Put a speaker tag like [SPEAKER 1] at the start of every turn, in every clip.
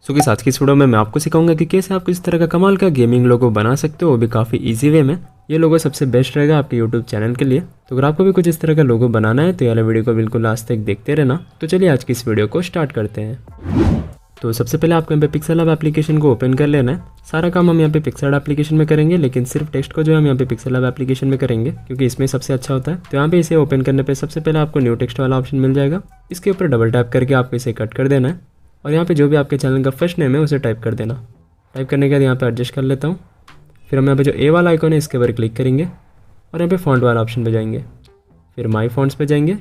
[SPEAKER 1] सो कि आज की इस वीडियो में मैं आपको सिखाऊंगा कि कैसे आप इस तरह का कमाल का गेमिंग लोगो बना सकते हो, वो भी काफ़ी इजी वे में। ये लोगो सबसे बेस्ट रहेगा आपके यूट्यूब चैनल के लिए। तो अगर आपको भी कुछ इस तरह का लोगो बनाना है तो ये वीडियो को बिल्कुल लास्ट तक देखते रहना। तो चलिए आज की इस वीडियो को स्टार्ट करते हैं। तो सबसे पहले आपको यहाँ पे पिक्सेल लैब एप्लीकेशन को ओपन कर लेना है। सारा काम हम यहाँ पे पिक्सेल लैब एप्लीकेशन में करेंगे, लेकिन सिर्फ टेक्स्ट को जो हम यहाँ पे पिक्सेल लैब एप्लीकेशन में करेंगे क्योंकि इसमें सबसे अच्छा होता है। तो यहाँ पे इसे ओपन करने पे सबसे पहले आपको न्यू टेक्स्ट वाला ऑप्शन मिल जाएगा। इसके ऊपर डबल टैप करके आपको इसे कट कर देना है और यहाँ पे जो भी आपके चैनल का फर्स्ट नेम है उसे टाइप कर देना। टाइप करने के बाद यहाँ पे एडजस्ट कर लेता हूँ। फिर हम यहाँ पे जो ए वाला आइकॉन है इसके ऊपर क्लिक करेंगे और यहाँ पे फॉन्ट वाला ऑप्शन पे जाएंगे। फिर माई फॉन्ट्स पे जाएंगे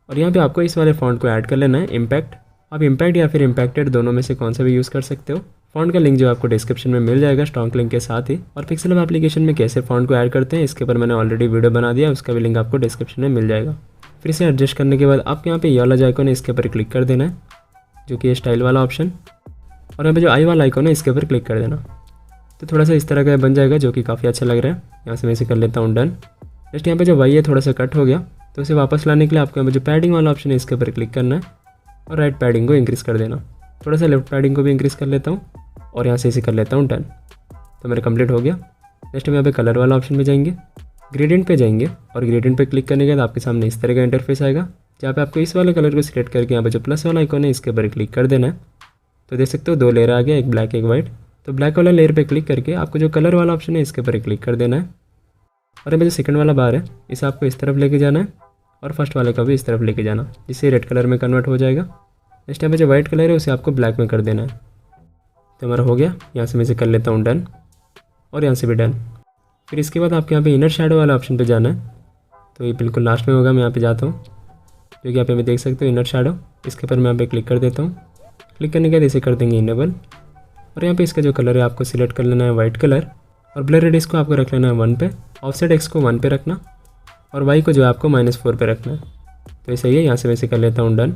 [SPEAKER 1] और यहाँ पे आपको इस वाले फॉन्ट को ऐड कर लेना है, इम्पैक्ट। आप इम्पैक्ट या फिर इम्पैक्टेड दोनों में से कौन सा भी यूज़ कर सकते हो। फॉन्ट का लिंक जो आपको डिस्क्रिप्शन में मिल जाएगा स्ट्रॉन्ग लिंक के साथ ही। और पिक्सेल लैब एप्लीकेशन में कैसे फॉन्ट को ऐड करते हैं इसके ऊपर मैंने ऑलरेडी वीडियो बना दिया, उसका भी लिंक आपको डिस्क्रिप्शन में मिल जाएगा। फिर इसे एडजस्ट करने के बाद आपको यहाँ पे ये वाला जो आइकॉन है इसके ऊपर क्लिक कर देना है, जो कि ये स्टाइल वाला ऑप्शन। और यहाँ पे जो आई वाला आइकॉन है इसके ऊपर क्लिक कर देना। तो थोड़ा सा इस तरह का बन जाएगा जो कि काफ़ी अच्छा लग रहा है। यहाँ से मैं इसे कर लेता हूँ डन। जस्ट यहाँ पे जो वाई है थोड़ा सा कट हो गया, तो उसे वापस लाने के लिए आपको यहाँ पे जो पैडिंग वाला ऑप्शन है इसके ऊपर क्लिक करना है और राइट पैडिंग को इंक्रीज़ कर देना। थोड़ा सा लेफ्ट पैडिंग को भी इंक्रीज़ कर लेता हूँ और यहाँ से इसे कर लेता हूँ डन। तो मेरा कंप्लीट हो गया। नेक्स्ट हम यहाँ पे कलर वाला ऑप्शन पे जाएंगे, ग्रेडियंट पे जाएंगे और ग्रेडियंट पे क्लिक करने के बाद आपके सामने इस तरह का इंटरफेस आएगा, जहाँ पे आपको इस वाले कलर को सिलेक्ट करके यहाँ पे जो प्लस वाला आइकॉन है इसके ऊपर क्लिक कर देना है। तो देख सकते हो दो लेयर आ गया, एक ब्लैक एक वाइट। तो ब्लैक वाला लेयर पे क्लिक करके आपको जो कलर वाला ऑप्शन है इसके ऊपर क्लिक कर देना है और यहाँ पे जो सेकंड वाला बार है इसे आपको इस तरफ लेके जाना है और फर्स्ट वाले का भी इस तरफ लेके जाना, जिससे रेड कलर में कन्वर्ट हो जाएगा। नेक्स्ट यहाँ पे जो वाइट कलर है उसे आपको ब्लैक में कर देना है। तो हमारा हो गया। यहाँ से मैं इसे कर लेता हूँ डन और यहाँ से भी डन। फिर इसके बाद आपके यहाँ पे इनर शैडो वाला ऑप्शन पे जाना है। तो ये बिल्कुल लास्ट में होगा, मैं यहाँ पे जाता हूँ, जो कि यहाँ पे मैं देख सकते हो इनर शैडो। इसके ऊपर मैं यहाँ पे क्लिक कर देता हूँ। क्लिक करने के बाद इसे कर देंगे इनेबल और यहाँ पे इसका जो कलर है आपको सिलेक्ट कर लेना है वाइट कलर और ब्लर रेडियस को आपको रख लेना है 1 पे, ऑफसेट एक्स को 1 पे रखना और वाई को जो है आपको -4 पे रखना है। तो सही है। यहाँ से मैं इसे कर लेता हूँ डन।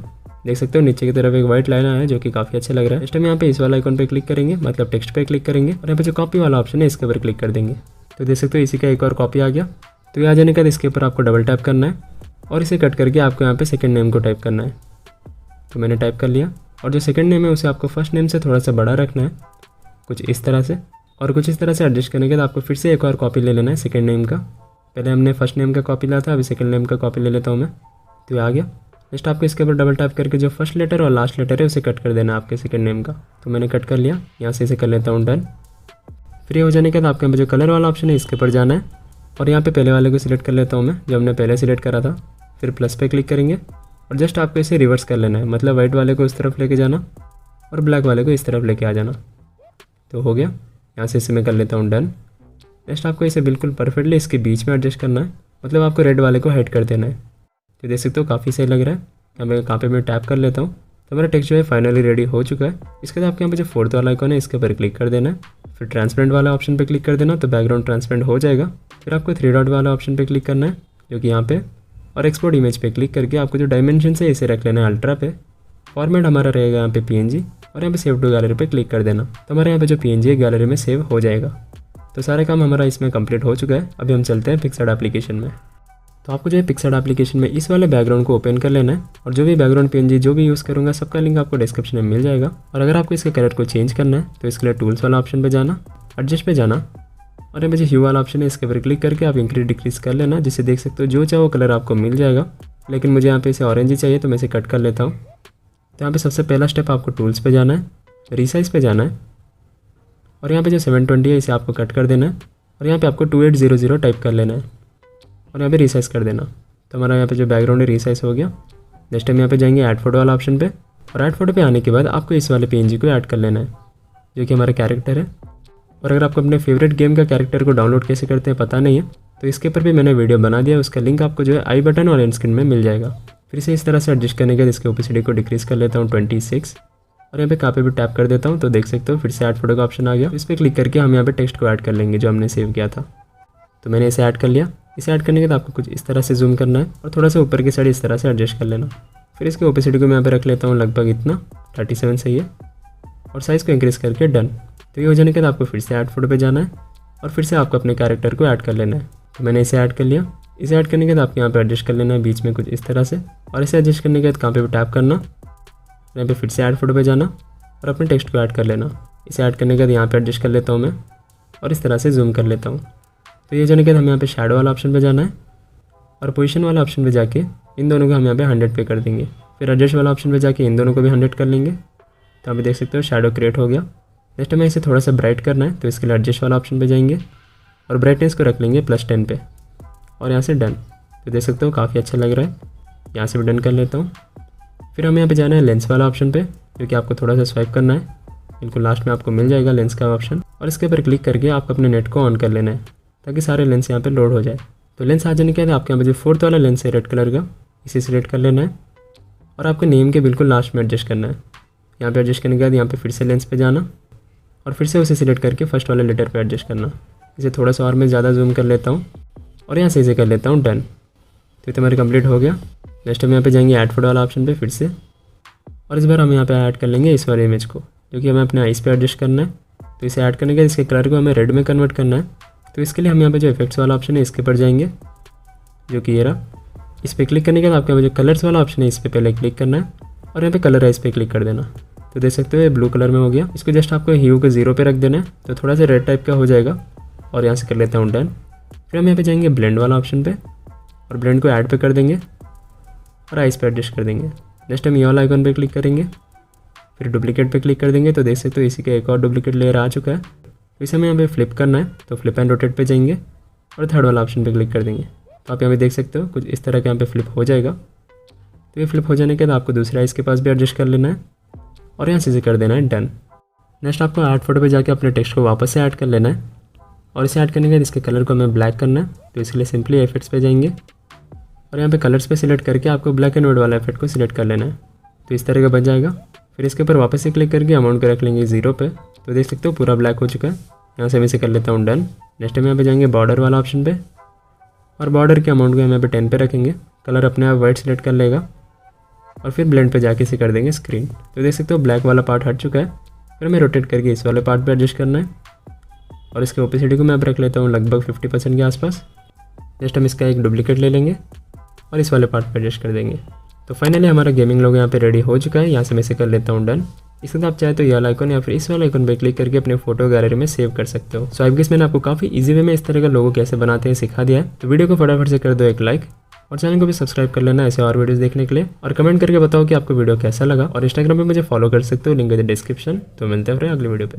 [SPEAKER 1] देख सकते हो नीचे की तरफ एक वाइट लाइन आया है जो कि काफ़ी अच्छा लग रहा है। नेक्स्ट हम यहाँ पे इस वाला आइकॉन पे क्लिक करेंगे, मतलब टेक्स्ट पे क्लिक करेंगे और यहाँ पे जो कॉपी वाला ऑप्शन है इसके ऊपर क्लिक कर देंगे। तो देख सकते हो इसी का एक और कॉपी आ गया। तो ये आ जाने के बाद इसके ऊपर आपको डबल टैप करना है और इसे कट करके आपको यहाँ पे सेकंड नेम को टाइप करना है। तो मैंने टाइप कर लिया और जो सेकंड नेम है उसे आपको फर्स्ट नेम से थोड़ा सा बड़ा रखना है, कुछ इस तरह से। और कुछ इस तरह से एडजस्ट करने के बाद आपको फिर से एक और कॉपी ले लेना है सेकंड नेम का। पहले हमने फर्स्ट नेम का कॉपी लिया था, अभी सेकंड नेम का कॉपी ले लेता हूँ मैं। तो ये आ गया। नेक्स्ट आपको इसके ऊपर डबल टैप करके जो फर्स्ट लेटर और लास्ट लेटर है उसे कट कर देना है आपके सेकंड नेम का। तो मैंने कट कर लिया। यहाँ से इसे कर लेता हूँ डन। फ्री हो जाने के बाद आपके यहाँ पे जो कलर वाला ऑप्शन है इसके ऊपर जाना है और यहाँ पे पहले वाले को सिलेक्ट कर लेता हूँ मैं, जो हमने पहले सिलेक्ट करा था। फिर प्लस पे क्लिक करेंगे और जस्ट आपको इसे रिवर्स कर लेना है, मतलब वाइट वाले को इस तरफ लेके जाना और ब्लैक वाले को इस तरफ लेके आ जाना। तो हो गया। यहाँ से इसे मैं कर लेता हूँ डन। नेक्स्ट आपको इसे बिल्कुल परफेक्टली इसके बीच में एडजस्ट करना है, मतलब आपको रेड वाले को हाइड कर देना है। तो देख सकते हो काफ़ी सही लग रहा है। यहाँ पे कहाँ पे मैं टैप कर लेता हूँ तो मेरा टेक्स्ट जो है फाइनली रेडी हो चुका है। इसके बाद आपके यहाँ पे जो फोर्थ वाला आइकॉन है इसके ऊपर क्लिक कर देना है। फिर ट्रांसपेरेंट वाला ऑप्शन पे क्लिक कर देना, तो बैकग्राउंड ट्रांसपेरेंट हो जाएगा। फिर आपको 3 डॉट वाला ऑप्शन पे क्लिक करना है, जो कि यहाँ पे, और एक्सपोर्ट इमेज पे क्लिक करके आपको जो डायमेंशन है इसे रख लेना है अल्ट्रा पे। फॉर्मेट हमारा रहेगा यहाँ पे PNG और यहाँ पे सेव टू गैलरी पे क्लिक कर देना। तो हमारे यहाँ पे जो PNG है गैलरी में सेव हो जाएगा। तो सारा काम हमारा इसमें कंप्लीट हो चुका है। अभी हम चलते हैं पिक्सेल एप्लीकेशन में। तो आपको जो है पिक्सेल एप्लीकेशन में इस वाले बैकग्राउंड को ओपन कर लेना है और जो भी बैकग्राउंड PNG जो भी यूज़ करूँगा सबका लिंक आपको डिस्क्रिप्शन में मिल जाएगा। और अगर आपको इसके कलर को चेंज करना है तो इसके लिए टूल्स वाला ऑप्शन पे जाना, एडजस्ट पे जाना और यहाँ पे जो ह्यू वाला ऑप्शन है इसके ऊपर क्लिक करके आप इंक्रीज डिक्रीज कर लेना, जिससे देख सकते हो जो चाहो कलर आपको मिल जाएगा। लेकिन मुझे यहाँ पे इसे ऑरेंज ही चाहिए तो मैं इसे कट कर लेता हूँ। तो यहाँ पे सबसे पहला स्टेप आपको टूल्स पे जाना है, रीसाइज पे जाना है और यहाँ पे जो 720 है इसे आपको कट कर देना है और यहाँ पे आपको 2800 टाइप कर लेना है और यहाँ पे रीसाइज कर देना। तो हमारा यहाँ पे जो बैकग्राउंड है रीसाइज हो गया। नेक्स्ट टाइम यहाँ पे जाएंगे ऐड फोटो वाला ऑप्शन पे और ऐड फोटो पे आने के बाद आपको इस वाले PNG को ऐड कर लेना है, जो कि हमारा कैरेक्टर है। और अगर आपको अपने फेवरेट गेम का कैरेक्टर को डाउनलोड कैसे करते हैं पता नहीं है तो इसके ऊपर भी मैंने वीडियो बना दिया, उसका लिंक आपको जो है आई बटन और एंड स्क्रीन में मिल जाएगा। फिर से इस तरह से एडजस्ट करने के बाद इसके ओपेसिटी को डिक्रीज़ कर लेता हूँ 26 और यहाँ पे कहाँ पे भी टैप कर देता हूँ। तो देख सकते हो फिर से ऐड फोटो का ऑप्शन आ गया। इस पर क्लिक करके हम यहाँ पे टेक्स्ट को ऐड कर लेंगे जो हमने सेव किया था। तो मैंने इसे ऐड कर लिया। इसे ऐड करने के बाद आपको कुछ इस तरह से जूम करना है और थोड़ा सा ऊपर की साइड इस तरह से एडजस्ट कर लेना। फिर इसके ओपेसिटी को मैं यहाँ पे रख लेता हूँ लगभग इतना 37 सही है और साइज़ को इंक्रीज़ करके डन। तो ये हो जाने के बाद आपको फिर से ऐड फोटो पे जाना है और फिर से आपको अपने कैरेक्टर को ऐड कर लेना है। तो मैंने इसे ऐड कर लिया। इसे ऐड करने के बाद आपको यहाँ पे एडजस्ट कर लेना है बीच में कुछ इस तरह से और इसे एडजस्ट करने के बाद कहाँ पे भी टैप करना, यहाँ पे फिर से ऐड फोटो पे जाना और अपने टेक्स्ट को ऐड कर लेना। इसे ऐड करने के बाद यहाँ पे एडजस्ट कर लेता हूँ मैं और इस तरह से जूम कर लेता हूँ। तो ये जाने के बाद हमें यहाँ पे शैडो वाला ऑप्शन पे जाना है और पोजीशन वाला ऑप्शन पे जाके इन दोनों को हम यहाँ पे 100 पे कर देंगे। फिर एडजस्ट वाला ऑप्शन पे जाके इन दोनों को भी 100 कर लेंगे। तो अभी देख सकते हो शैडो क्रिएट हो गया। नेक्स्ट हमें इसे थोड़ा सा ब्राइट करना है, तो इसके लिए एडजस्ट वाला ऑप्शन पे जाएंगे और ब्राइटनेस को रख लेंगे +10 पे और यहाँ से डन। तो देख सकते हो काफ़ी अच्छा लग रहा है। यहाँ से भी डन कर लेता हूँ। फिर हमें यहाँ पे जाना है लेंस वाला ऑप्शन पे, क्योंकि आपको थोड़ा सा स्वाइप करना है। बिल्कुल लास्ट में आपको मिल जाएगा लेंस का ऑप्शन और इसके ऊपर क्लिक करके आपको अपने नेट को ऑन कर लेना है ताकि सारे लेंस यहाँ पे लोड हो जाए। तो लेंस आ जाने के बाद आपके यहाँ पे जो 4th वाला लेंस है रेड कलर का, इसे सिलेक्ट कर लेना है और आपको नेम के बिल्कुल लास्ट में एडजस्ट करना है। यहाँ पे एडजस्ट करने के बाद यहाँ पे फिर से लेंस पे जाना और फिर से उसे सिलेक्ट करके फर्स्ट वाले लेटर पे एडजस्ट करना। इसे थोड़ा सा और मैं ज़्यादा जूम कर लेता हूँ और यहाँ से इसे कर लेता हूँ डन। तो ये हमारे कंप्लीट हो गया। नेक्स्ट हम यहाँ पे जाएंगे ऐड फोटो वाला ऑप्शन पे फिर से और इस बार हम यहाँ पे ऐड कर लेंगे इस वाले इमेज को, जो कि हमें अपने आइस पे एडजस्ट करना है। तो इसे ऐड करने के इसके कलर को हमें रेड में कन्वर्ट करना है। तो इसके लिए हम यहाँ पे जो इफेक्ट्स वाला ऑप्शन है इसके ऊपर जाएंगे, जो कि ये रहा। इस पर क्लिक करने के बाद आपके यहाँ पे जो कलर्स वाला ऑप्शन है इस पर पहले क्लिक करना है और यहाँ पे कलर आइस पे क्लिक कर देना। तो देख सकते हो ये ब्लू कलर में हो गया। इसको जस्ट आपको ह्यू को 0 पे रख देना है, तो थोड़ा सा रेड टाइप का हो जाएगा और यहाँ से कर लेता हूँ डन। फिर हम यहाँ पे जाएंगे ब्लेंड वाला ऑप्शन पे और ब्लेंड को ऐड पे कर देंगे और आइस पे एडजस्ट कर देंगे। नेक्स्ट हम ये वाला आइकन पे क्लिक करेंगे, फिर डुप्लीकेट पे क्लिक कर देंगे। तो देख सकते हो इसी का एक और डुप्लीकेट लेयर आ चुका है। तो इसे हमें यहाँ पे फ्लिप करना है, तो फ्लिप एंड रोटेट पे जाएंगे और 3rd वाला ऑप्शन पे क्लिक कर देंगे। तो आप यहाँ पे देख सकते हो कुछ इस तरह के यहाँ पे फ्लिप हो जाएगा। तो ये फ्लिप हो जाने के बाद आपको दूसरे आइस के पास भी एडजस्ट कर लेना है और यहाँ से इसे कर देना है डन। नेक्स्ट आपको ऐड फोटो पे जाके अपने टेक्स्ट को वापस से ऐड कर लेना है और इसे ऐड करने के बाद इसके कलर को हमें ब्लैक करना है। तो इसके लिए सिंपली इफेक्ट्स पे जाएंगे और यहाँ पे कलर्स पे सिलेक्ट करके आपको ब्लैक एंड व्हाइट वाला इफेक्ट को सिलेक्ट कर लेना है। तो इस तरह का बन जाएगा। फिर इसके ऊपर वापस से क्लिक करके अमाउंट को रख लेंगे 0 पे। तो देख सकते हो पूरा ब्लैक हो चुका है। यहाँ से मैं इसे कर लेता हूँ डन। नेक्स्ट हम यहाँ पे जाएंगे बॉर्डर वाला ऑप्शन पे और बॉर्डर के अमाउंट को हम यहाँ पे 10 पे रखेंगे। कलर अपने आप वाइट सेलेक्ट कर लेगा और फिर ब्लेंड पे जाके इसे कर देंगे स्क्रीन। तो देख सकते हो ब्लैक वाला पार्ट हट चुका है। फिर हमें रोटेट करके इस वाले पार्ट पे एडजस्ट करना है और इसके ओपेसिटी को मैं अब रख लेता हूँ लगभग 50% के आसपास। जस्ट हम इसका एक डुप्लीकेट ले लेंगे और इस वाले पार्ट पे एडजस्ट कर देंगे। तो फाइनली हमारा गेमिंग लोगो यहाँ पे रेडी हो चुका है। यहाँ से मैं इसे कर लेता हूँ डन। इसके बाद आप चाहे तो ये वाला आइकन या फिर इस वाले आइकन पे क्लिक करके अपने फोटो गैलरी में सेव कर सकते हो। सो आई गेस मैंने आपको काफ़ी इजी वे में इस तरह का लोगो कैसे बनाते हैं सिखा दिया है। तो वीडियो को फटाफट से कर दो एक लाइक और चैनल को भी सब्सक्राइब कर लेना ऐसे और वीडियोस देखने के लिए, और कमेंट करके बताओ कि आपको वीडियो कैसा लगा। और इंस्टाग्राम पे मुझे फॉलो कर सकते हो, लिंक है डिस्क्रिप्शन। तो मिलते हैं फिर अगली वीडियो पे।